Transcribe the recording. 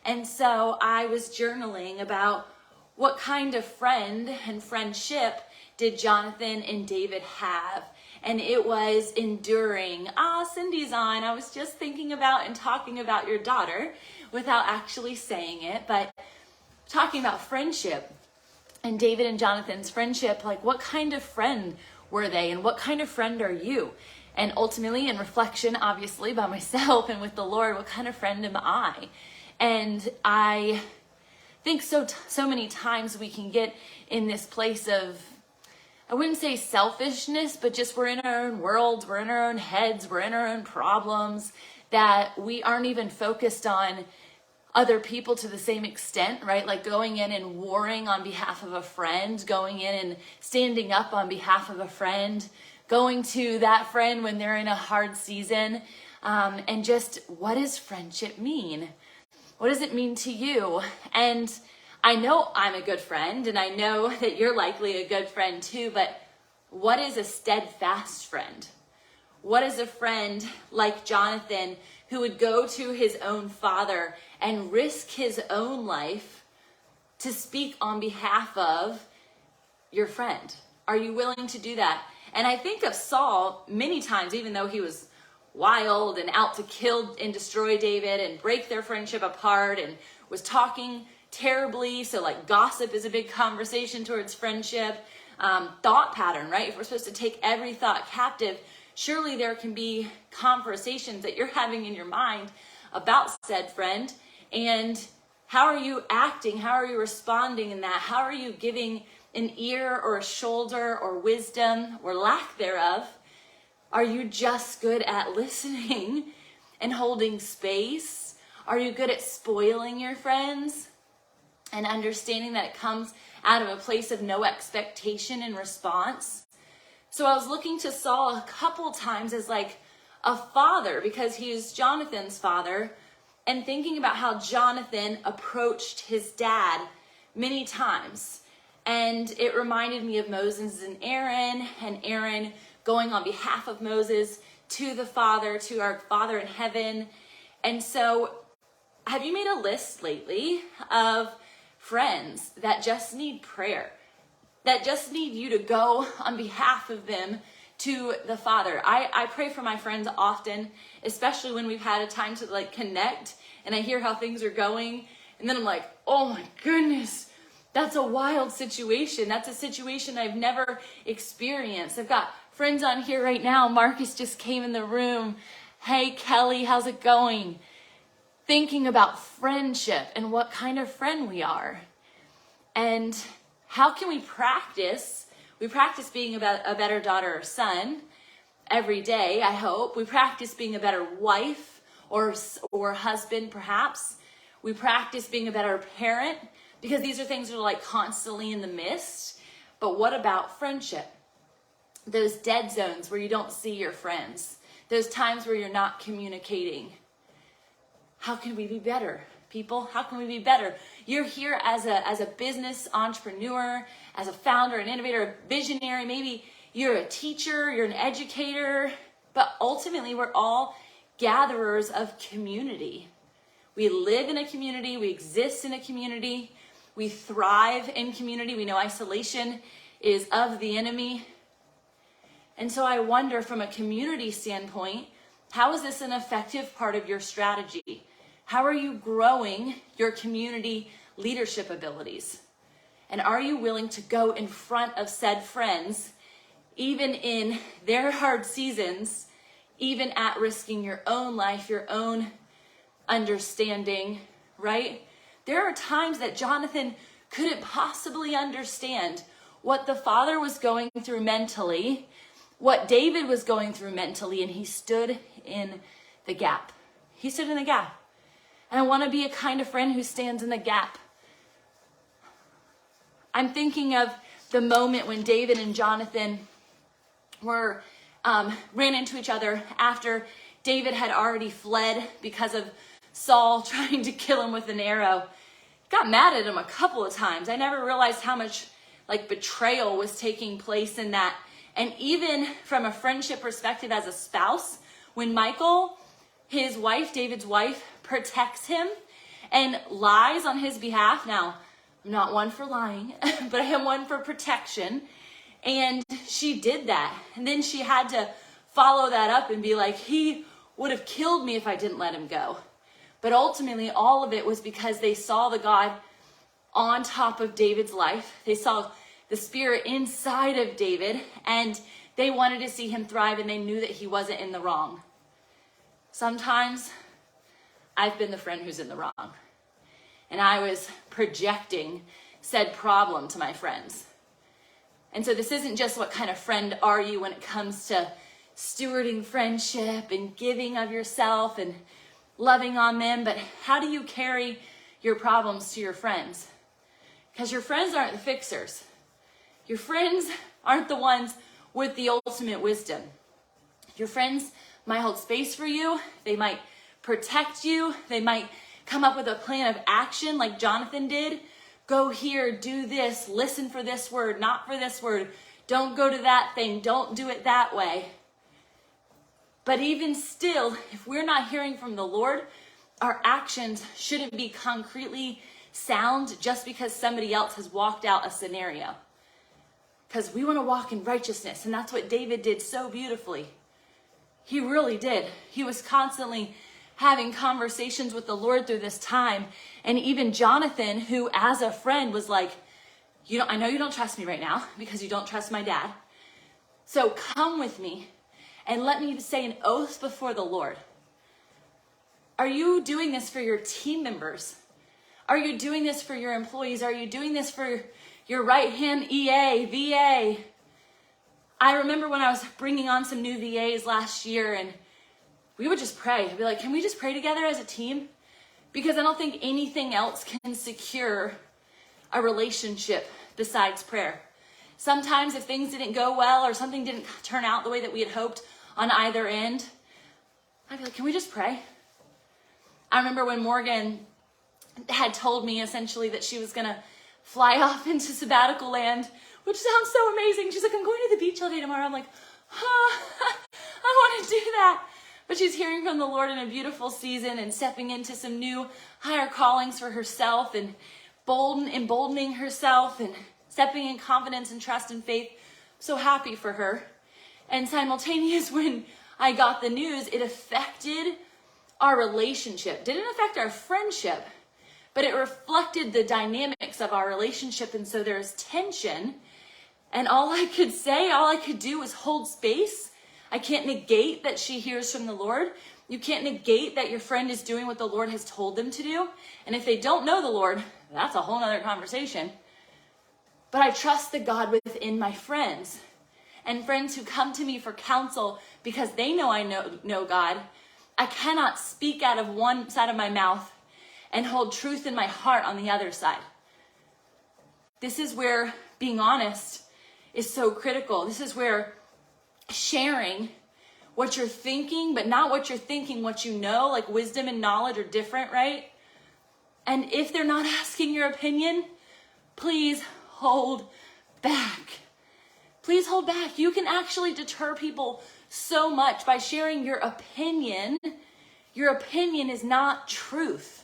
And so I was journaling about what kind of friend and friendship did Jonathan and David have. And it was enduring. Cindy's on. I was just thinking about and talking about your daughter without actually saying it, but talking about friendship and David and Jonathan's friendship, like what kind of friend were they and what kind of friend are you? And ultimately in reflection, obviously by myself and with the Lord, what kind of friend am I? And I think so many times we can get in this place of, I wouldn't say selfishness, but just we're in our own worlds, we're in our own heads, we're in our own problems, that we aren't even focused on other people to the same extent, right? Like going in and warring on behalf of a friend, going in and standing up on behalf of a friend, going to that friend when they're in a hard season, and just what does friendship mean? What does it mean to you? And I know I'm a good friend, and I know that you're likely a good friend too, but what is a steadfast friend? What is a friend like Jonathan who would go to his own father and risk his own life to speak on behalf of your friend? Are you willing to do that? And I think of Saul many times, even though he was wild and out to kill and destroy David and break their friendship apart and was talking terribly. So like gossip is a big conversation towards friendship. Thought pattern, right? If we're supposed to take every thought captive, surely there can be conversations that you're having in your mind about said friend. And how are you acting? How are you responding in that? How are you giving an ear or a shoulder or wisdom or lack thereof? Are you just good at listening and holding space? Are you good at spoiling your friends and understanding that it comes out of a place of no expectation and response? So I was looking to Saul a couple times as like a father, because he was Jonathan's father, and thinking about how Jonathan approached his dad many times. And it reminded me of Moses and Aaron going on behalf of Moses to the Father, to our Father in heaven. And so have you made a list lately of friends that just need prayer, that just need you to go on behalf of them to the Father? I pray for my friends often, especially when we've had a time to like connect and I hear how things are going. And then I'm like, oh my goodness, that's a wild situation. That's a situation I've never experienced. I've got friends on here right now. Marcus just came in the room. Hey, Kelly, how's it going? Thinking about friendship and what kind of friend we are. And how can we practice? We practice being a better daughter or son every day, I hope. We practice being a better wife or husband, perhaps. We practice being a better parent, because these are things that are like constantly in the midst. But what about friendship? Those dead zones where you don't see your friends. Those times where you're not communicating. How can we be better, people? How can we be better? You're here as a business entrepreneur, as a founder, an innovator, a visionary. Maybe you're a teacher, you're an educator. But ultimately, we're all gatherers of community. We live in a community. We exist in a community. We thrive in community. We know isolation is of the enemy. And so I wonder, from a community standpoint, how is this an effective part of your strategy? How are you growing your community leadership abilities? And are you willing to go in front of said friends, even in their hard seasons, even at risking your own life, your own understanding, right? There are times that Jonathan couldn't possibly understand what the father was going through mentally, what David was going through mentally, and he stood in the gap. He stood in the gap. And I want to be a kind of friend who stands in the gap. I'm thinking of the moment when David and Jonathan ran into each other after David had already fled because of Saul trying to kill him with an arrow. Got mad at him a couple of times. I never realized how much like betrayal was taking place in that. And even from a friendship perspective as a spouse, when Michal, his wife, David's wife, protects him and lies on his behalf. Now, I'm not one for lying, but I am one for protection. And she did that. And then she had to follow that up and be like, he would have killed me if I didn't let him go. But ultimately, all of it was because they saw the God on top of David's life. They saw the Spirit inside of David, and they wanted to see him thrive, and they knew that he wasn't in the wrong. Sometimes I've been the friend who's in the wrong, and I was projecting said problem to my friends. And so this isn't just what kind of friend are you when it comes to stewarding friendship and giving of yourself and loving on them, but how do you carry your problems to your friends? Because your friends aren't the fixers. Your friends aren't the ones with the ultimate wisdom. Your friends might hold space for you. They might protect you. They might come up with a plan of action like Jonathan did. Go here, do this, listen for this word, not for this word. Don't go to that thing. Don't do it that way. But even still, if we're not hearing from the Lord, our actions shouldn't be concretely sound just because somebody else has walked out a scenario. Because we want to walk in righteousness, and that's what David did so beautifully. He really did. He was constantly having conversations with the Lord through this time. And even Jonathan, who as a friend was like, I know you don't trust me right now because you don't trust my dad. So come with me and let me say an oath before the Lord. Are you doing this for your team members? Are you doing this for your employees? Are you doing this for your right-hand EA, VA? I remember when I was bringing on some new VAs last year, and we would just pray. I'd be like, can we just pray together as a team? Because I don't think anything else can secure a relationship besides prayer. Sometimes if things didn't go well or something didn't turn out the way that we had hoped on either end, I'd be like, can we just pray? I remember when Morgan had told me essentially that she was going to fly off into sabbatical land, which sounds so amazing. She's like, I'm going to the beach all day tomorrow. I'm like, I want to do that. But she's hearing from the Lord in a beautiful season and stepping into some new higher callings for herself and emboldening herself and stepping in confidence and trust and faith. So happy for her. And simultaneous, when I got the news, it affected our relationship. Didn't affect our friendship, but it reflected the dynamics of our relationship. And so there's tension. And all I could do was hold space. I can't negate that she hears from the Lord. You can't negate that your friend is doing what the Lord has told them to do. And if they don't know the Lord, that's a whole nother conversation. But I trust the God within my friends, and friends who come to me for counsel because they know I know God. I cannot speak out of one side of my mouth and hold truth in my heart on the other side. This is where being honest is so critical. This is where sharing what you're thinking, but not what you're thinking, what you know, like wisdom and knowledge are different, right? And if they're not asking your opinion, please hold back. Please hold back. You can actually deter people so much by sharing your opinion. Your opinion is not truth.